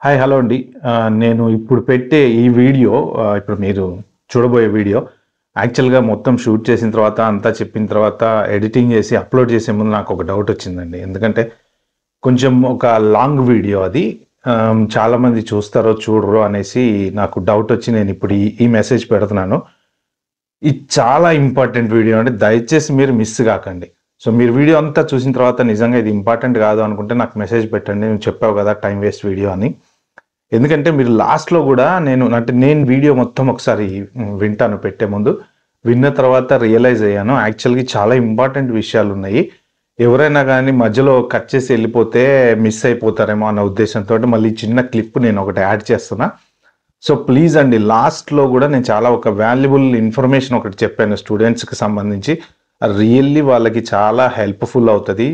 Hi hello అండి. నేను ఇప్పుడు పెట్టే ఈ వీడియో ఇప్పుడు మీరు చూడబోయే వీడియో యాక్చువల్‌గా మొత్తం షూట్ చేసిన తర్వాత అంతా చెప్పిన తర్వాత ఎడిటింగ్ చేసి అప్‌లోడ్ చేసే ముందు నాకు ఒక డౌట్ వచ్చిందండి. ఎందుకంటే కొంచెం ఒక లాంగ్ వీడియో అది. చాలామంది చూస్తారో చూడరో అనేసి నాకు డౌట్ వచ్చి నేను ఇప్పుడు ఈ మెసేజ్ పెడుతున్నాను. ఇది చాలా ఇంపార్టెంట్ వీడియో అండి. దయచేసి మీరు మిస్ కాకండి. సో మీరు వీడియో అంతా చూసిన తర్వాత నిజంగా ఇది ఇంపార్టెంట్ కాదు అనుకుంటే నాకు మెసేజ్ పెట్టండి. నువ్వు చెప్పావు కదా టైం వేస్ట్ వీడియో అని. ఎందుకంటే మీరు లాస్ట్‌లో గూడా నేను వీడియో మొత్తం ఒకసారి వింటాను పెట్టే ముందు. విన్న తర్వాత రియలైజ్ అయ్యాను. యాక్చువల్‌గా చాలా ఇంపార్టెంట్ విషయాలున్నాయి. ఎవరైనా గానీ మధ్యలో కట్ చేసి ఎళ్ళిపోతే మిస్ అయిపోతారేమో అన్న ఉద్దేశంతోటి మళ్ళీ చిన్న క్లిప్ నేను ఒకటి యాడ్ చేస్తున్నా. సో ప్లీజ్ అండి లాస్ట్‌లో గూడా నేను చాలా ఒక వాల్యుబుల్ ఇన్ఫర్మేషన్ ఒకటి చెప్పాను స్టూడెంట్స్‌కి సంబంధించి. రియల్లీ వాళ్ళకి చాలా హెల్ప్‌ఫుల్ అవుతది.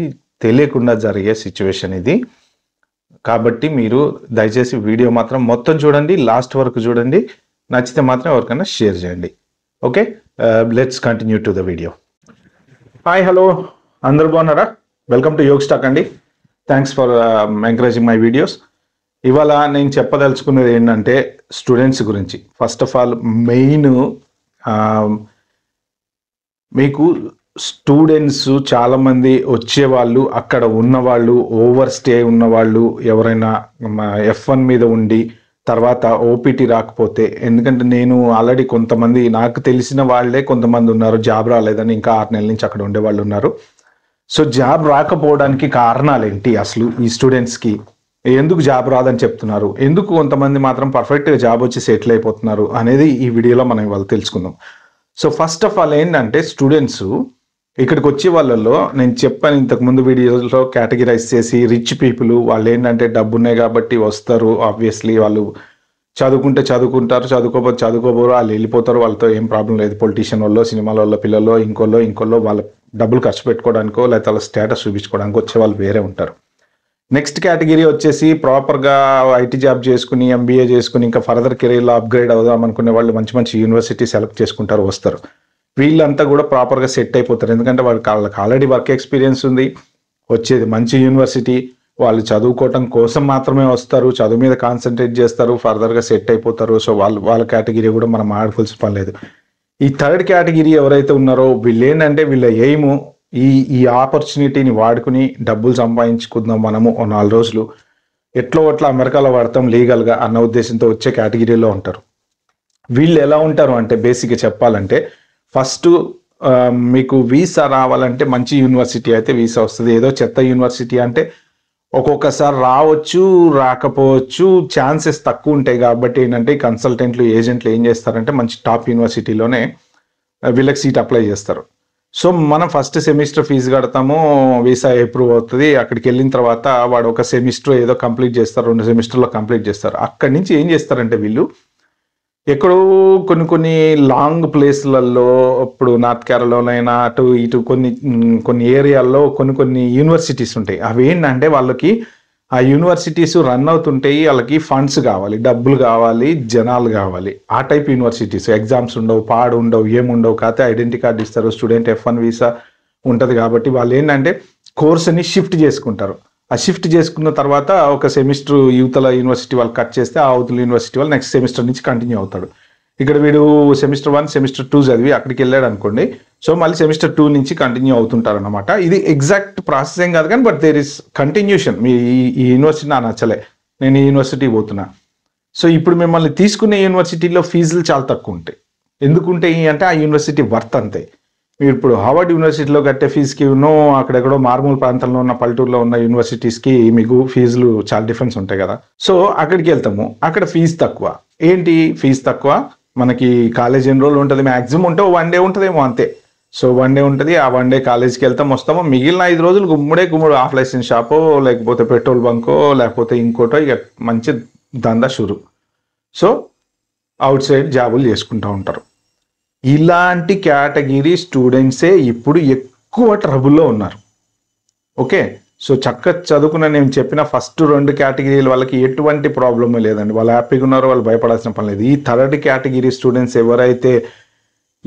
తెలియకుండా జరిగే సిట్యుయేషన్ ఇది. కాబట్టి మీరు దయచేసి వీడియో మాత్రం మొత్తం చూడండి. లాస్ట్ వరకు చూడండి. నచ్చితే మాత్రం ఎవరికైనా షేర్ చేయండి. Okay. Let's continue to the video. Hi hello అందరూ బాగున్నారా? వెల్కమ్ టు యోగ్ స్టాక్ అండి. Thanks for encouraging my videos. ఇవాళ నేను చెప్పదలుచుకున్నది ఏంటంటే స్టూడెంట్స్ గురించి. ఫస్ట్ ఆఫ్ ఆల్ మెయిన్ మీకు స్టూడెంట్స్ చాలామంది వచ్చేవాళ్ళు, అక్కడ ఉన్నవాళ్ళు, ఓవర్ స్టే ఉన్నవాళ్ళు, ఎవరైనా F1 మీద ఉండి తర్వాత ఓపీటీ రాకపోతే, ఎందుకంటే నేను ఆల్రెడీ కొంతమంది నాకు తెలిసిన వాళ్ళే కొంతమంది ఉన్నారు జాబ్ రాలేదని ఇంకా 6 నెలల నుంచి అక్కడ ఉండేవాళ్ళు ఉన్నారు. సో జాబ్ రాకపోవడానికి కారణాలు ఏంటి అసలు ఈ స్టూడెంట్స్కి? ఎందుకు జాబ్ రాదని చెప్తున్నారు? ఎందుకు కొంతమంది మాత్రం పర్ఫెక్ట్గా జాబ్ వచ్చి సెటిల్ అయిపోతున్నారు అనేది ఈ వీడియోలో మనం ఇవాళ తెలుసుకుందాం. సో ఫస్ట్ ఆఫ్ ఆల్ ఏంటంటే స్టూడెంట్స్ ఇక్కడికి వచ్చే వాళ్ళలో నేను చెప్పాను ఇంతకుముందు వీడియోలో కేటగిరైజ్ చేసి రిచ్ పీపుల్ వాళ్ళు ఏంటంటే డబ్బు ఉన్నాయి కాబట్టి వస్తారు. ఆబ్వియస్లీ వాళ్ళు చదువుకుంటే చదువుకుంటారు, చదువుకోకపోతే చదువుకోబోరు, వాళ్ళు వెళ్ళిపోతారు. వాళ్ళతో ఏం ప్రాబ్లం లేదు. పొలిటీషియన్ వాళ్ళు, సినిమాల వాళ్ళ పిల్లలు, ఇంకోళ్ళు వాళ్ళ డబ్బులు ఖర్చు పెట్టుకోవడానికో లేకపోతే వాళ్ళ స్టేటస్ చూపించుకోవడానికో వచ్చే వాళ్ళు వేరే ఉంటారు. నెక్స్ట్ కేటగిరీ వచ్చేసి ప్రాపర్గా ఐటీ జాబ్ చేసుకుని MBA చేసుకుని ఇంకా ఫర్దర్ కెరీర్లో అప్గ్రేడ్ అవుదాం అనుకునే వాళ్ళు మంచి మంచి యూనివర్సిటీ సెలెక్ట్ చేసుకుంటారు, వస్తారు. వీళ్ళంతా కూడా ప్రాపర్గా సెట్ అయిపోతారు. ఎందుకంటే వాళ్ళకి ఆల్రెడీ వర్క్ ఎక్స్పీరియన్స్ ఉంది, వచ్చేది మంచి యూనివర్సిటీ, వాళ్ళు చదువుకోవటం కోసం మాత్రమే వస్తారు, చదువు మీద కాన్సన్ట్రేట్ చేస్తారు, ఫర్దర్గా సెట్ అయిపోతారు. సో వాళ్ళ కేటగిరీ కూడా మనం ఆడుకోవాల్సిన పని లేదు. ఈ థర్డ్ కేటగిరీ ఎవరైతే ఉన్నారో వీళ్ళు ఏంటంటే వీళ్ళ ఎయిమ్ ఈ ఆపర్చునిటీని వాడుకుని డబ్బులు సంపాదించుకుందాం మనము 4 రోజులు ఎట్లా అమెరికాలో పడతాం లీగల్గా అన్న ఉద్దేశంతో వచ్చే కేటగిరీలో ఉంటారు. వీళ్ళు ఎలా ఉంటారు అంటే బేసిక్గా చెప్పాలంటే ఫస్ట్ మీకు వీసా రావాలంటే మంచి యూనివర్సిటీ అయితే వీసా వస్తుంది. ఏదో చెత్త యూనివర్సిటీ అంటే ఒక్కొక్కసారి రావచ్చు, రాకపోవచ్చు, ఛాన్సెస్ తక్కువ ఉంటాయి. కాబట్టి ఏంటంటే కన్సల్టెంట్లు, ఏజెంట్లు ఏం చేస్తారంటే మంచి టాప్ యూనివర్సిటీలోనే వీళ్ళకి సీట్ అప్లై చేస్తారు. సో మనం ఫస్ట్ సెమిస్టర్ ఫీజు కడతాము, వీసా అప్రూవ్ అవుతుంది. అక్కడికి వెళ్ళిన తర్వాత వాడు ఒక సెమిస్టర్ ఏదో కంప్లీట్ చేస్తారు, 2 సెమిస్టర్లో కంప్లీట్ చేస్తారు. అక్కడి నుంచి ఏం చేస్తారంటే వీళ్ళు ఎక్కడో కొన్ని లాంగ్ ప్లేస్లలో, ఇప్పుడు నార్త్ కేరళలోనైనా అటు ఇటు కొన్ని ఏరియాల్లో కొన్ని యూనివర్సిటీస్ ఉంటాయి. అవి ఏంటంటే వాళ్ళకి ఆ యూనివర్సిటీస్ రన్ అవుతుంటాయి, వాళ్ళకి ఫండ్స్ కావాలి, డబ్బులు కావాలి, జనాలు కావాలి. ఆ టైప్ యూనివర్సిటీస్ ఎగ్జామ్స్ ఉండవు, పాడు ఉండవు, ఏముండవు. కాకపోతే ఐడెంటిటీ కార్డు ఇస్తారు, స్టూడెంట్ F1 వీసా ఉంటుంది. కాబట్టి వాళ్ళు ఏంటంటే కోర్స్ని షిఫ్ట్ చేసుకుంటారు. ఆ షిఫ్ట్ చేసుకున్న తర్వాత ఒక సెమిస్టర్ యువతల యూనివర్సిటీ వాళ్ళు కట్ చేస్తే ఆ అవతల యూనివర్సిటీ వాళ్ళు నెక్స్ట్ సెమిస్టర్ నుంచి కంటిన్యూ అవుతాడు. ఇక్కడ వీడు సెమిస్టర్ 1 సెమిస్టర్ 2 చదివి అక్కడికి వెళ్ళాడు అనుకోండి, సో మళ్ళీ సెమిస్టర్ 2 నుంచి కంటిన్యూ అవుతుంటారు అనమాట. ఇది ఎగ్జాక్ట్ ప్రాసెస్ ఏం కాదు కానీ బట్ దేర్ ఇస్ కంటిన్యూషన్. మీ ఈ యూనివర్సిటీ నాకు నచ్చలే, నేను ఈ యూనివర్సిటీ పోతున్నా. సో ఇప్పుడు మిమ్మల్ని తీసుకునే యూనివర్సిటీలో ఫీజులు చాలా తక్కువ ఉంటాయి. ఎందుకుంటాయి అంటే ఆ యూనివర్సిటీ వర్త్ అంతే. మీరు ఇప్పుడు హార్వర్డ్ యూనివర్సిటీలో కట్టే ఫీజుకి అక్కడెక్కడో మారుమూల ప్రాంతంలో ఉన్న పల్లెటూరులో ఉన్న యూనివర్సిటీస్కి మీకు ఫీజులు చాలా డిఫరెన్స్ ఉంటాయి కదా. సో అక్కడికి వెళ్తాము, అక్కడ ఫీజు తక్కువ. ఏంటి ఫీజు తక్కువ? మనకి కాలేజ్ ఎన్ని రోజులు ఉంటుంది, మ్యాక్సిమం ఉంటే 1 డే ఉంటుందేమో అంతే. సో 1 డే ఉంటుంది, ఆ 1 డే కాలేజ్కి వెళ్తాం వస్తాము. మిగిలిన 5 రోజులు గుమ్ముడు ఆఫ్ లైసెన్స్ షాపో లేకపోతే పెట్రోల్ బంకో లేకపోతే ఇంకోటో ఇక మంచి దందా షురు. సో అవుట్ సైడ్ జాబులు చేసుకుంటూ ఉంటారు. ఇలాంటి కేటగిరీ స్టూడెంట్సే ఇప్పుడు ఎక్కువ ట్రబుల్లో ఉన్నారు. ఓకే. సో చదువుకున్న నేను చెప్పిన ఫస్ట్ 2 కేటగిరీల వాళ్ళకి ఎటువంటి ప్రాబ్లమ్ లేదండి. వాళ్ళు హ్యాపీగా ఉన్నారు, వాళ్ళు భయపడాల్సిన పని లేదు. ఈ థర్డ్ కేటగిరీ స్టూడెంట్స్ ఎవరైతే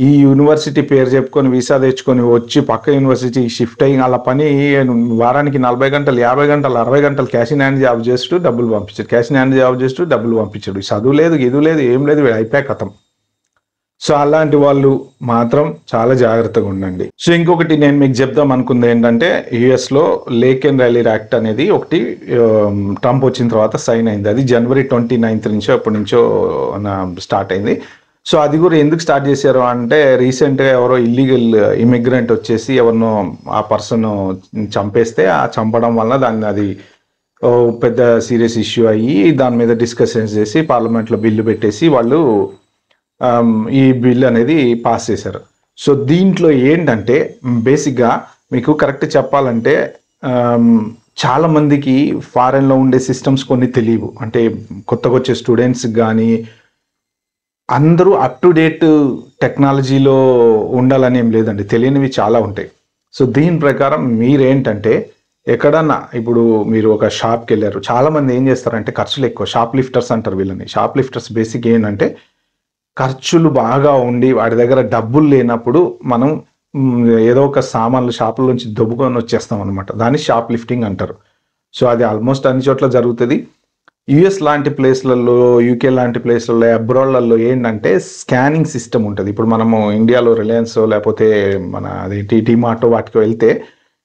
ఈ యూనివర్సిటీ పేరు చెప్పుకొని వీసా తెచ్చుకొని వచ్చి పక్క యూనివర్సిటీకి షిఫ్ట్ అయ్యి అలా పని వారానికి 40 గంటలు 50 గంటలు 60 గంటలు క్యాష్ ఇన్ హ్యాండ్ జాబ్ చేస్తూ డబ్బులు పంపించాడు, క్యాష్ ఇన్ హ్యాండ్ జాబ్ చేస్తూ డబ్బులు పంపించాడు. చదువు లేదు ఇది లేదు ఏం లేదు, వీడు అయిపోయా కథం. సో అలాంటి వాళ్ళు మాత్రం చాలా జాగ్రత్తగా ఉండండి. సో ఇంకొకటి నేను మీకు చెప్దాం అనుకుంది ఏంటంటే, యుఎస్లో లేక్ అండ్ రైలీ యాక్ట్ అనేది ఒకటి ట్రంప్ వచ్చిన తర్వాత సైన్ అయింది. అది జనవరి 29 నుంచో ఎప్పటి నుంచో స్టార్ట్ అయింది. సో అది కూడా ఎందుకు స్టార్ట్ చేశారు అంటే, రీసెంట్గా ఎవరో ఇల్లీగల్ ఇమిగ్రెంట్ వచ్చేసి ఎవరినో ఆ పర్సన్ చంపేస్తే ఆ చంపడం వల్ల అది పెద్ద సీరియస్ ఇష్యూ అయ్యి దాని మీద డిస్కషన్స్ చేసి పార్లమెంట్లో బిల్లు పెట్టేసి వాళ్ళు ఈ బిల్ అనేది పాస్ చేశారు. సో దీంట్లో ఏంటంటే బేసిక్గా మీకు కరెక్ట్ చెప్పాలంటే చాలా మందికి ఫారెన్లో ఉండే సిస్టమ్స్ కొన్ని తెలియవు. అంటే కొత్తగా వచ్చే స్టూడెంట్స్ కానీ అందరూ అప్ టు డేట్ టెక్నాలజీలో ఉండాలని ఏం లేదండి, తెలియనివి చాలా ఉంటాయి. సో దీని ప్రకారం మీరేంటంటే ఎక్కడన్నా ఇప్పుడు మీరు ఒక షాప్కి వెళ్ళారు, చాలామంది ఏం చేస్తారంటే ఖర్చులు ఎక్కువ, షాప్ లిఫ్టర్స్ అంటారు వీళ్ళని. షాప్ లిఫ్టర్స్ బేసిక్ ఏంటంటే ఖర్చులు బాగా ఉండి వాడి దగ్గర డబ్బులు లేనప్పుడు మనం ఏదో ఒక సామాన్లు షాపుల నుంచి దొబ్బుకొని వచ్చేస్తాం అనమాట, దాన్ని షాప్ లిఫ్టింగ్ అంటారు. సో అది ఆల్మోస్ట్ అన్ని చోట్ల జరుగుతుంది. యుఎస్ లాంటి ప్లేస్లలో, యూకే లాంటి ప్లేస్లలో, అబ్రాడ్లలో ఏంటంటే స్కానింగ్ సిస్టమ్ ఉంటుంది. ఇప్పుడు మనము ఇండియాలో రిలయన్స్ లేకపోతే మన అదేంటి డిమార్ట్ వాటికి వెళ్తే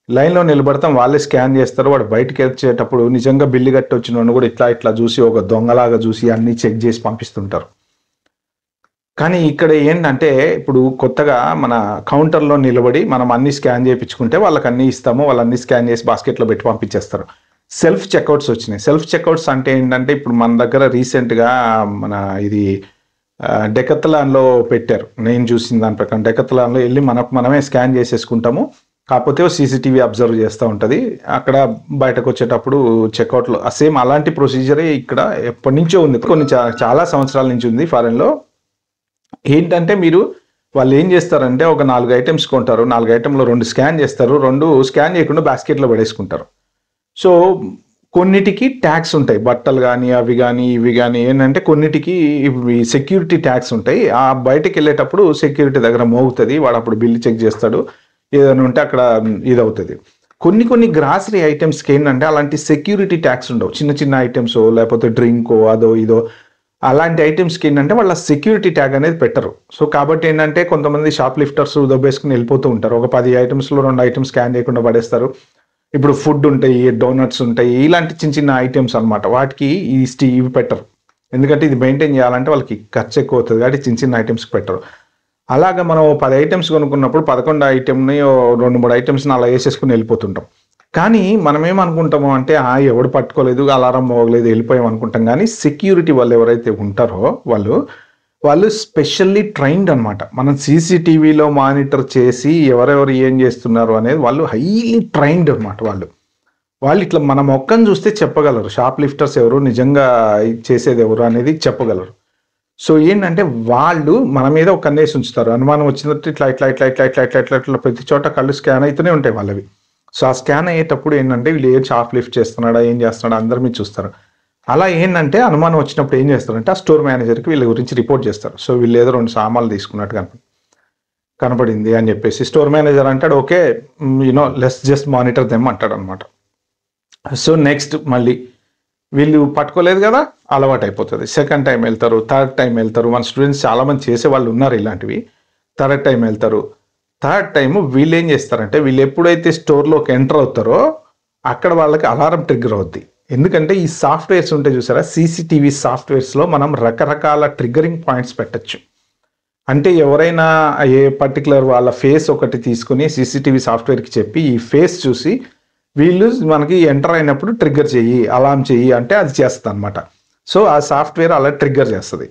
లైన్లో నిలబడతాం, వాళ్ళే స్కాన్ చేస్తారు. వాడు బయటకు వచ్చేటప్పుడు నిజంగా బిల్లు కట్టి వచ్చిన వాడిని కూడా ఇట్లా చూసి ఒక దొంగలాగా చూసి అన్నీ చెక్ చేసి పంపిస్తుంటారు. కానీ ఇక్కడ ఏంటంటే ఇప్పుడు కొత్తగా మన కౌంటర్లో నిలబడి మనం అన్ని స్కాన్ చేయించుకుంటే వాళ్ళకి అన్ని ఇస్తాము, వాళ్ళు అన్ని స్కాన్ చేసి బాస్కెట్లో పెట్టి పంపించేస్తారు. సెల్ఫ్ చెక్అవుట్స్ వచ్చినాయి. సెల్ఫ్ చెక్అవుట్స్ అంటే ఏంటంటే ఇప్పుడు మన దగ్గర రీసెంట్గా మన ఇది డెకత్లాన్లో పెట్టారు. నేను చూసిన దాని ప్రకారం డెకత్లాన్లో వెళ్ళి మనమే స్కాన్ చేసేసుకుంటాము. కాకపోతే సీసీటీవీ అబ్జర్వ్ చేస్తూ ఉంటుంది. అక్కడ బయటకు వచ్చేటప్పుడు చెక్అవుట్లో సేమ్ అలాంటి ప్రొసీజరే ఇక్కడ ఎప్పటి నుంచో ఉంది, కొన్ని చాలా సంవత్సరాల నుంచి ఉంది ఫారెన్లో. ఏంటంటే వాళ్ళు ఏం చేస్తారంటే ఒక 4 ఐటమ్స్ కొంటారు, 4 ఐటెంలో 2 స్కాన్ చేస్తారు, 2 స్కాన్ చేయకుండా బాస్కెట్లో పడేసుకుంటారు. సో కొన్నిటికి ట్యాక్స్ ఉంటాయి, బట్టలు కానీ అవి కానీ ఇవి కానీ ఏంటంటే కొన్నిటికి సెక్యూరిటీ ట్యాక్స్ ఉంటాయి. ఆ బయటకు వెళ్ళేటప్పుడు సెక్యూరిటీ దగ్గర మోగుతుంది, వాడు అప్పుడు బిల్లు చెక్ చేస్తాడు, ఏదైనా ఉంటే అక్కడ ఇదవుతుంది. కొన్ని గ్రాసరీ ఐటమ్స్కి ఏంటంటే అలాంటి సెక్యూరిటీ ట్యాక్స్ ఉండవు. చిన్న చిన్న ఐటమ్స్ లేకపోతే డ్రింకో అదో ఇదో అలాంటి ఐటమ్స్కి ఏంటంటే వాళ్ళ సెక్యూరిటీ ట్యాగ్ అనేది పెట్టరు. సో కాబట్టి ఏంటంటే కొంతమంది షాప్ లిఫ్టర్స్ దొబ్బేసుకుని వెళ్ళిపోతూ ఉంటారు. ఒక 10 ఐటమ్స్లో 2 ఐటమ్స్ స్కాన్ చేయకుండా పడేస్తారు. ఇప్పుడు ఫుడ్ ఉంటాయి, డోనట్స్ ఉంటాయి, ఇలాంటి చిన్న చిన్న ఐటమ్స్ అనమాట, వాటికి ఇవి పెట్టరు. ఎందుకంటే ఇది మెయింటైన్ చేయాలంటే వాళ్ళకి ఖర్చు ఎక్కువ అవుతుంది కాబట్టి చిన్న చిన్న ఐటమ్స్కి పెట్టరు. అలాగా మనం 10 ఐటమ్స్ కొనుక్కున్నప్పుడు 11 ఐటమ్ని 2-3 ఐటమ్స్ని అలా వేసేసుకుని వెళ్ళిపోతుంటాం. కానీ మనం ఏమనుకుంటాము అంటే ఎవడు పట్టుకోలేదు, అలారం మోగలేదు, వెళ్ళిపోయాం అనుకుంటాం. కానీ సెక్యూరిటీ వాళ్ళు ఎవరైతే ఉంటారో వాళ్ళు స్పెషల్లీ ట్రైన్డ్ అనమాట. మనం సీసీటీవీలో మానిటర్ చేసి ఎవరెవరు ఏం చేస్తున్నారు అనేది వాళ్ళు హైలీ ట్రైన్డ్ అనమాట. వాళ్ళు ఇట్లా మన మొక్కను చూస్తే చెప్పగలరు షాప్ లిఫ్టర్స్ ఎవరు, నిజంగా చేసేది ఎవరు అనేది చెప్పగలరు. సో ఏంటంటే వాళ్ళు మన మీద ఒక కన్నేసి ఉంచుతారు, అనుమానం వచ్చినట్టు ఇట్లా ఇట్లా ఇట్లా ఇట్లా ఇట్లా ఇట్లా ఇట్లా ఇట్లా ప్రతి చోట కళ్ళు స్కాన్ అవుతూనే ఉంటాయి వాళ్ళవి. సో ఆ స్కాన్ అయ్యేటప్పుడు ఏంటంటే వీళ్ళు ఏం షాప్ లిఫ్ట్ చేస్తున్నాడా ఏం చేస్తున్నాడా అందరు మీరు చూస్తారు. అలా ఏంటంటే అనుమానం వచ్చినప్పుడు ఏం చేస్తారంటే ఆ స్టోర్ మేనేజర్కి వీళ్ళ గురించి రిపోర్ట్ చేస్తారు. సో వీళ్ళు ఏదో 2 సామాన్లు తీసుకున్నట్టు కనపడింది అని చెప్పేసి స్టోర్ మేనేజర్ అంటాడు, okay let's just monitor them అంటాడు అనమాట. సో నెక్స్ట్ మళ్ళీ వీళ్ళు పట్టుకోలేదు కదా, అలవాటు అయిపోతుంది. సెకండ్ టైం వెళ్తారు, థర్డ్ టైం వెళ్తారు. మన స్టూడెంట్స్ చాలామంది చేసే వాళ్ళు ఉన్నారు ఇలాంటివి. థర్డ్ టైం వెళ్తారు. థర్డ్ టైం వీళ్ళు ఏం చేస్తారంటే వీళ్ళు ఎప్పుడైతే స్టోర్లోకి ఎంటర్ అవుతారో అక్కడ వాళ్ళకి అలారం ట్రిగ్గర్ అవుద్ది. ఎందుకంటే ఈ సాఫ్ట్వేర్స్ ఉంటాయి చూసారా, సీసీటీవీ సాఫ్ట్వేర్స్లో మనం రకరకాల ట్రిగ్గరింగ్ పాయింట్స్ పెట్టచ్చు. అంటే ఎవరైనా ఏ పర్టికులర్ వాళ్ళ ఫేస్ ఒకటి తీసుకుని సీసీటీవీ సాఫ్ట్వేర్కి చెప్పి ఈ ఫేస్ చూసి వీళ్ళు మనకి ఎంటర్ అయినప్పుడు ట్రిగ్గర్ చెయ్యి, అలారం చెయ్యి అంటే అది చేస్తుంది అనమాట. సో ఆ సాఫ్ట్వేర్ అలా ట్రిగ్గర్ చేస్తుంది.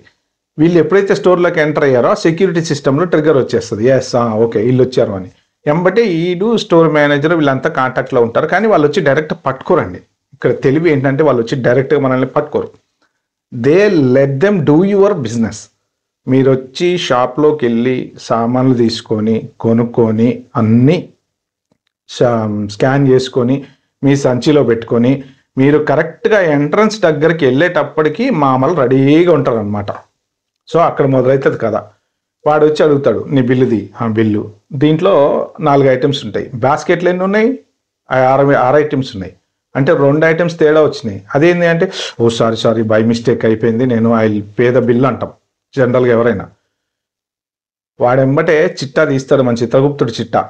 వీళ్ళు ఎప్పుడైతే స్టోర్లోకి ఎంటర్ అయ్యారో సెక్యూరిటీ సిస్టంలో ట్రిగ్గర్ వచ్చేస్తుంది, ఓకే వీళ్ళు వచ్చారు అని. ఎంబటే ఈడు స్టోర్ మేనేజర్ వీళ్ళంతా కాంటాక్ట్లో ఉంటారు. కానీ వాళ్ళు వచ్చి డైరెక్ట్ పట్టుకోరండి. ఇక్కడ తెలివి ఏంటంటే వాళ్ళు వచ్చి డైరెక్ట్గా మనల్ని పట్టుకోరు. They let them do your business. మీరు వచ్చి షాప్లోకి వెళ్ళి సామాన్లు తీసుకొని కొనుక్కొని అన్నీ స్కాన్ చేసుకొని మీ సంచిలో పెట్టుకొని మీరు కరెక్ట్గా ఎంట్రన్స్ దగ్గరికి వెళ్ళేటప్పటికి మామూలు రెడీగా ఉంటారు అనమాట. సో అక్కడ మొదలవుతుంది కదా. వాడు వచ్చి అడుగుతాడు నీ బిల్లుది, బిల్లు దీంట్లో 4 ఐటమ్స్ ఉంటాయి, బాస్కెట్లు ఎన్ని ఉన్నాయి, 6 ఐటమ్స్ ఉన్నాయి, అంటే 2 ఐటమ్స్ తేడా వచ్చినాయి. అదేంటి అంటే ఓ సారీ బై మిస్టేక్ అయిపోయింది, నేను ఐ పే ద బిల్ అంటాం జనరల్గా ఎవరైనా. వాడెంబటే చిట్టా తీస్తాడు, మన చిత్రగుప్తుడు చిట్టా,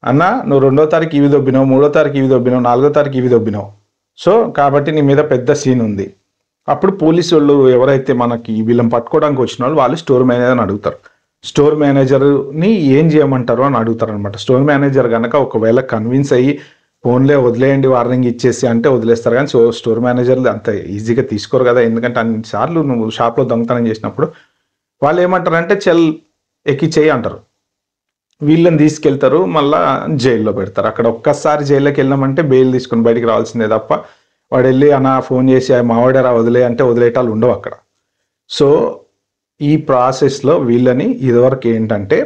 అన్న నువ్వు 2వ తారీఖు ఇవి దొబ్బినావు, 3వ తారీఖు ఇవి దొబ్బినావు, 4వ తారీఖు ఇవి దొబ్బినావు, సో కాబట్టి నీ మీద పెద్ద సీన్ ఉంది. అప్పుడు పోలీసు వాళ్ళు ఎవరైతే మనకి వీళ్ళని పట్టుకోవడానికి వచ్చిన వాళ్ళు స్టోర్ మేనేజర్ని అడుగుతారు. స్టోర్ మేనేజర్ని ఏం చేయమంటారు అని అడుగుతారు అనమాట. స్టోర్ మేనేజర్ కనుక ఒకవేళ కన్విన్స్ అయ్యి ఫోన్లే వదిలేయండి వార్నింగ్ ఇచ్చేసి అంటే వదిలేస్తారు, కానీ స్టోర్ మేనేజర్లు అంత ఈజీగా తీసుకోరు కదా, ఎందుకంటే అన్నిసార్లు నువ్వు షాప్లో దొంగతనం చేసినప్పుడు వాళ్ళు ఏమంటారంటే చెల్ ఎక్కిచ్చేయి అంటారు. వీళ్ళని తీసుకెళ్తారు, మళ్ళీ జైల్లో పెడతారు. అక్కడ ఒక్కసారి జైల్లోకి వెళ్ళామంటే బెయిల్ తీసుకొని బయటికి రావాల్సిందే తప్ప వాడు వెళ్ళి అన్న ఫోన్ చేసి మావాడరా వదిలే అంటే వదిలేటాలు ఉండవు అక్కడ. సో ఈ ప్రాసెస్లో వీళ్ళని ఇదివరకు ఏంటంటే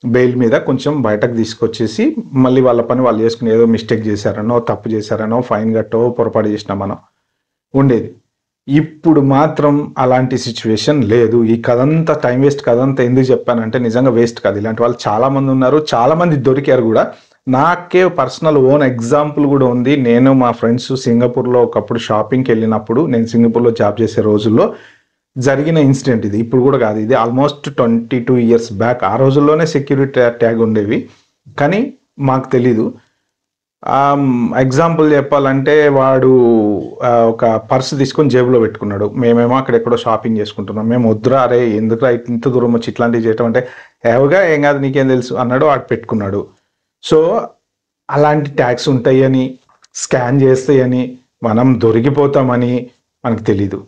బెయిల్ మీద కొంచెం బయటకు తీసుకొచ్చేసి మళ్ళీ వాళ్ళ పని వాళ్ళు చేసుకుని ఏదో మిస్టేక్ చేశారనో తప్పు చేశారనో ఫైన్ కట్టో పొరపాటు చేసినామనో ఉండేది. ఇప్పుడు మాత్రం అలాంటి సిచ్యువేషన్ లేదు. ఈ కథంతా టైం వేస్ట్ కథంతా ఎందుకు చెప్పానంటే నిజంగా వేస్ట్ కాదు, ఇలాంటి వాళ్ళు చాలామంది ఉన్నారు, చాలామంది దొరికారు కూడా. నాకే పర్సనల్ ఓన్ ఎగ్జాంపుల్ కూడా ఉంది. నేను మా ఫ్రెండ్స్ సింగపూర్లో ఒకప్పుడు షాపింగ్కి వెళ్ళినప్పుడు, నేను సింగపూర్లో జాబ్ చేసే రోజుల్లో జరిగిన ఇన్సిడెంట్ ఇది. ఇప్పుడు కూడా కాదు, ఇది ఆల్మోస్ట్ 22 years బ్యాక్. ఆ రోజుల్లోనే సెక్యూరిటీ ట్యాగ్ ఉండేవి, కానీ మాకు తెలీదు. ఎగ్జాంపుల్ చెప్పాలంటే వాడు ఒక పర్సు తీసుకొని జేబులో పెట్టుకున్నాడు, మేమేమో అక్కడెక్కడో షాపింగ్ చేసుకుంటున్నాం, మేము వద్దురా అరే ఎందుకురా ఇంత దూరం వచ్చి ఇట్లాంటివి చేయటం అంటే ఏవగా ఏం కాదు నీకేం తెలుసు అన్నాడు, వాడు పెట్టుకున్నాడు. సో అలాంటి ట్యాక్స్ ఉంటాయని, స్కాన్ చేస్తాయని, మనం దొరికిపోతామని మనకు తెలీదు.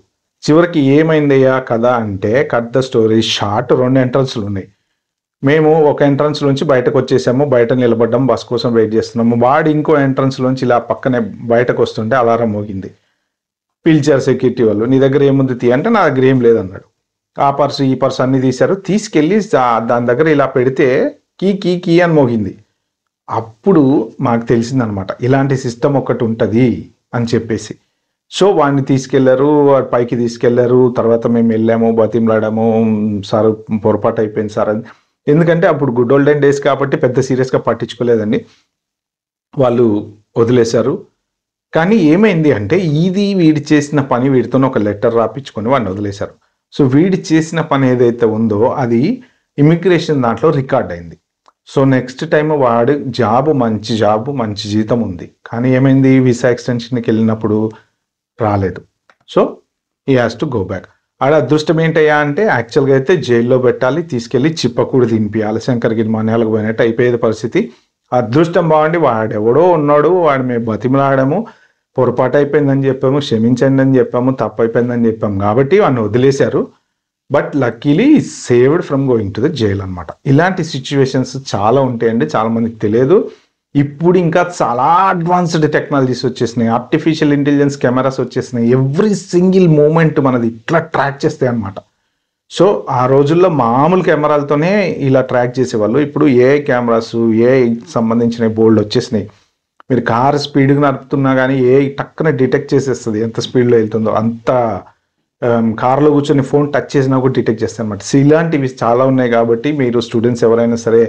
చివరికి ఏమైందయ్యా కదా అంటే, కట్ ద స్టోరీ షార్ట్, 2 ఎంట్రన్స్లు ఉన్నాయి. మేము ఒక ఎంట్రన్స్ నుంచి బయటకు వచ్చేసాము, బయట నిలబడ్డాం, బస్ కోసం వెయిట్ చేస్తున్నాము. వాడు ఇంకో ఎంట్రన్స్ నుంచి ఇలా పక్కనే బయటకు వస్తుంటే అలారం మోగింది. పిలిచారు సెక్యూరిటీ వాళ్ళు, నీ దగ్గర ఏముంది తీ అంటే నా దగ్గర ఏం లేదన్నాడు. ఆ పర్సు ఈ పర్సు అన్ని తీశారు, తీసుకెళ్ళి దాని దగ్గర ఇలా పెడితే కీ కీ కీ అని మోగింది. అప్పుడు మాకు తెలిసిందనమాట ఇలాంటి సిస్టమ్ ఒకటి ఉంటుంది అని చెప్పేసి. సో వాడిని తీసుకెళ్లారు, వాడు పైకి తీసుకెళ్లారు. తర్వాత మేము వెళ్ళాము, బతిమలాడాము, సార్ పొరపాటు అయిపోయింది సార్ అని. ఎందుకంటే అప్పుడు గుడ్ ఓల్డెన్ డేస్ కాబట్టి పెద్ద సీరియస్గా పట్టించుకోలేదండి, వాళ్ళు వదిలేశారు. కానీ ఏమైంది అంటే ఇది వీడి చేసిన పని, వీడితో ఒక లెటర్ రాపించుకొని వాడిని వదిలేశారు. సో వీడి చేసిన పని ఏదైతే ఉందో అది ఇమిగ్రేషన్ దాంట్లో రికార్డ్ అయింది. సో నెక్స్ట్ టైం వాడు మంచి జాబు మంచి జీతం ఉంది, కానీ ఏమైంది వీసా ఎక్స్టెన్షన్కి వెళ్ళినప్పుడు రాలేదు. సో ఈ హ్యాస్ టు గో బ్యాక్. ఆడ అదృష్టం ఏంటయ్యా అంటే యాక్చువల్గా అయితే జైల్లో పెట్టాలి, తీసుకెళ్ళి చిప్పకూడి దింపియాలి, శంకర్గిరి మాన్యాలకు పోయినట్టు అయిపోయేది పరిస్థితి. అదృష్టం బాగుండి వాడెవడో ఉన్నాడు, వాడు మేము బతిమలాడాము, పొరపాటు అయిపోయిందని చెప్పాము, క్షమించండి అని చెప్పాము, తప్పు అయిపోయిందని చెప్పాము కాబట్టి వాడిని వదిలేశారు. But luckily saved from going to the jail అనమాట. ఇలాంటి సిచ్యువేషన్స్ చాలా ఉంటాయండి, చాలా మందికి తెలియదు. ఇప్పుడు ఇంకా చాలా అడ్వాన్స్డ్ టెక్నాలజీస్ వచ్చేసినాయి, ఆర్టిఫిషియల్ ఇంటెలిజెన్స్ కెమెరాస్ వచ్చేసినాయి, ఎవ్రీ సింగిల్ మూమెంట్ మనది ఇట్లా ట్రాక్ చేస్తాయి అనమాట. సో ఆ రోజుల్లో మామూలు కెమెరాలతోనే ఇలా ట్రాక్ చేసేవాళ్ళు, ఇప్పుడు ఏఐ కెమెరాస్, ఏఐ సంబంధించిన బోల్డ్ వచ్చేసినాయి. మీరు కార్ స్పీడ్గా నడుపుతున్నా కానీ ఏఐ టక్కున డిటెక్ట్ చేసేస్తుంది ఎంత స్పీడ్లో వెళ్తుందో. అంత కార్లో కూర్చొని ఫోన్ టచ్ చేసినా కూడా డిటెక్ట్ చేస్తాయి అనమాట. సో ఇలాంటివి చాలా ఉన్నాయి కాబట్టి మీరు స్టూడెంట్స్ ఎవరైనా సరే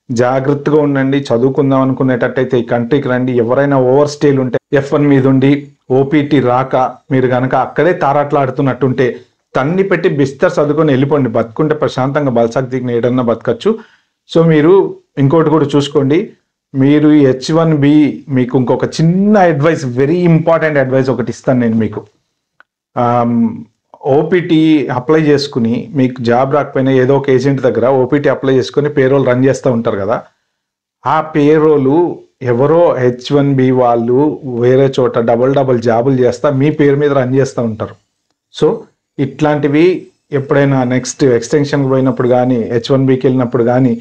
జాగ్రత్తగా ఉండండి. చదువుకుందాం అనుకునేటట్టయితే ఈ కంట్రీకి రండి. ఎవరైనా ఓవర్ స్టేలు ఉంటే F1 మీద ఉండి ఓపీటీ రాక మీరు కనుక అక్కడే తారాట్లాడుతున్నట్టుంటే తన్ని పెట్టి బిస్తర్ చదువుకొని వెళ్ళిపోండి. బతుకుంటే ప్రశాంతంగా బల్సాక్ దిగిన ఏడన్నా బతకచ్చు. సో మీరు ఇంకోటి కూడా చూసుకోండి, మీరు H1B మీకు ఇంకొక చిన్న అడ్వైస్, వెరీ ఇంపార్టెంట్ అడ్వైస్ ఒకటి ఇస్తాను నేను మీకు. ఓపీటీ అప్లై చేసుకుని మీకు జాబ్ రాకపోయినా ఏదో ఒక ఏజెంట్ దగ్గర ఓపీటీ అప్లై చేసుకుని పేరోల్ రన్ చేస్తూ ఉంటారు కదా, ఆ పేరోలు ఎవరో H1B వాళ్ళు వేరే చోట డబల్ జాబులు చేస్తా మీ పేరు మీద రన్ చేస్తూ ఉంటారు. సో ఇట్లాంటివి ఎప్పుడైనా నెక్స్ట్ ఎక్స్టెన్షన్కి పోయినప్పుడు కానీ H1Bకి వెళ్ళినప్పుడు కానీ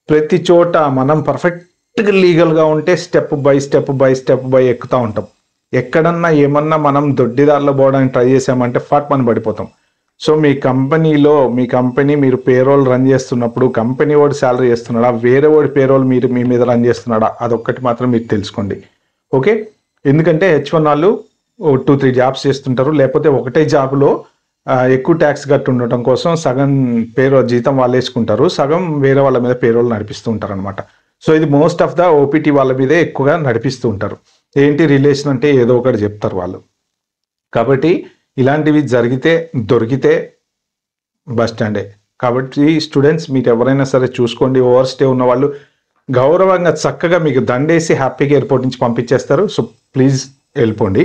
ప్రతి చోట మనం పర్ఫెక్ట్గా లీగల్గా ఉంటే స్టెప్ బై ఎక్కుతూ ఉంటాం. ఎక్కడన్నా ఏమన్నా మనం దొడ్డిదారిలో పోవడానికి ట్రై చేసామంటే ఫట్ మనం పడిపోతాం. సో మీ కంపెనీ మీరు పేరోల్ రన్ చేస్తున్నప్పుడు కంపెనీ వాడు శాలరీ చేస్తున్నాడా, వేరే వాడి పేరోల్ మీరు మీ మీద రన్ చేస్తున్నాడా, అదొక్కటి మాత్రం మీరు తెలుసుకోండి. ఓకే, ఎందుకంటే H1 వాళ్ళు 2-3 జాబ్స్ చేస్తుంటారు, లేకపోతే ఒకటే జాబ్లో ఎక్కువ ట్యాక్స్ కట్టి ఉండటం కోసం సగం జీతం వాళ్ళు వేసుకుంటారు, సగం వేరే వాళ్ళ మీద పేరోల్ నడిపిస్తూ ఉంటారు అనమాట. సో ఇది మోస్ట్ ఆఫ్ ద ఓపీటీ వాళ్ళ మీదే ఎక్కువగా నడిపిస్తూ ఉంటారు. ఏంటి రిలేషన్ అంటే ఏదో ఒకటి చెప్తారు వాళ్ళు. కాబట్టి ఇలాంటివి దొరికితే బస్ స్టాండే. కాబట్టి స్టూడెంట్స్ మీరు ఎవరైనా సరే చూసుకోండి, ఓవర్ స్టే ఉన్న వాళ్ళు గౌరవంగా చక్కగా మీకు దండేసి హ్యాపీగా ఎయిర్పోర్ట్ నుంచి పంపించేస్తారు. సో ప్లీజ్ వెళ్ళిపోండి.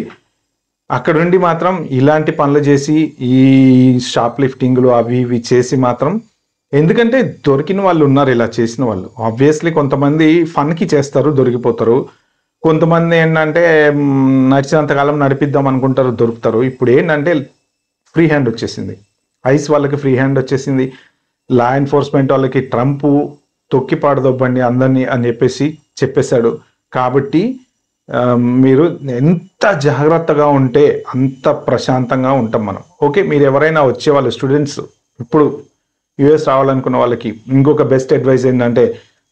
అక్కడ నుండి మాత్రం ఇలాంటి పనులు చేసి ఈ షాప్ లిఫ్టింగ్లు అవి ఇవి చేసి మాత్రం, ఎందుకంటే దొరికిన వాళ్ళు ఉన్నారు ఇలా చేసిన వాళ్ళు. ఆబ్వియస్లీ కొంతమంది ఫన్కి చేస్తారు, దొరికిపోతారు. కొంతమంది ఏంటంటే నడిచినంతకాలం నడిపిద్దాం అనుకుంటారు, దొరుకుతారు. ఇప్పుడు ఏంటంటే ఫ్రీ హ్యాండ్ వచ్చేసింది, ఐస్ వాళ్ళకి ఫ్రీ హ్యాండ్ వచ్చేసింది, లా ఎన్ఫోర్స్మెంట్ వాళ్ళకి ట్రంప్ తొక్కి పాడదొబ్బండి అందరినీ అని చెప్పేశాడు. కాబట్టి మీరు ఎంత జాగ్రత్తగా ఉంటే అంత ప్రశాంతంగా ఉంటాం మనం. ఓకే, మీరు ఎవరైనా వచ్చేవాళ్ళు స్టూడెంట్స్ ఇప్పుడు యుఎస్ రావాలనుకున్న వాళ్ళకి ఇంకొక బెస్ట్ అడ్వైస్ ఏంటంటే,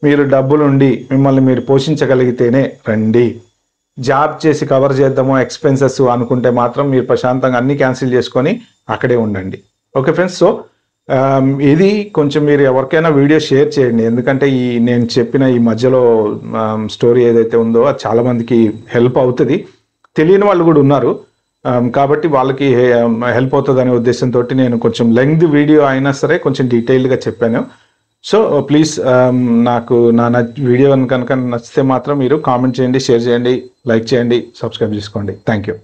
మీరు డబ్బులు ఉండి మిమ్మల్ని మీరు పోషించగలిగితేనే రండి. జాబ్ చేసి కవర్ చేద్దామో ఎక్స్పెన్సెస్ అనుకుంటే మాత్రం మీరు ప్రశాంతంగా అన్ని క్యాన్సిల్ చేసుకొని అక్కడే ఉండండి. ఓకే ఫ్రెండ్స్, సో ఇది కొంచెం మీరు ఎవరికైనా వీడియో షేర్ చేయండి, ఎందుకంటే నేను చెప్పిన ఈ మధ్యలో స్టోరీ ఏదైతే ఉందో అది చాలామందికి హెల్ప్ అవుతుంది. తెలియని వాళ్ళు కూడా ఉన్నారు, కాబట్టి వాళ్ళకి హెల్ప్ అవుతుంది అనే ఉద్దేశంతో నేను కొంచెం లెంగ్త్ వీడియో అయినా సరే కొంచెం డీటెయిల్డ్గా చెప్పాను. సో ప్లీజ్ నాకు నా వీడియో కనుక నచ్చితే మాత్రం మీరు కామెంట్ చేయండి, షేర్ చేయండి, లైక్ చేయండి, సబ్స్క్రైబ్ చేసుకోండి. Thank you.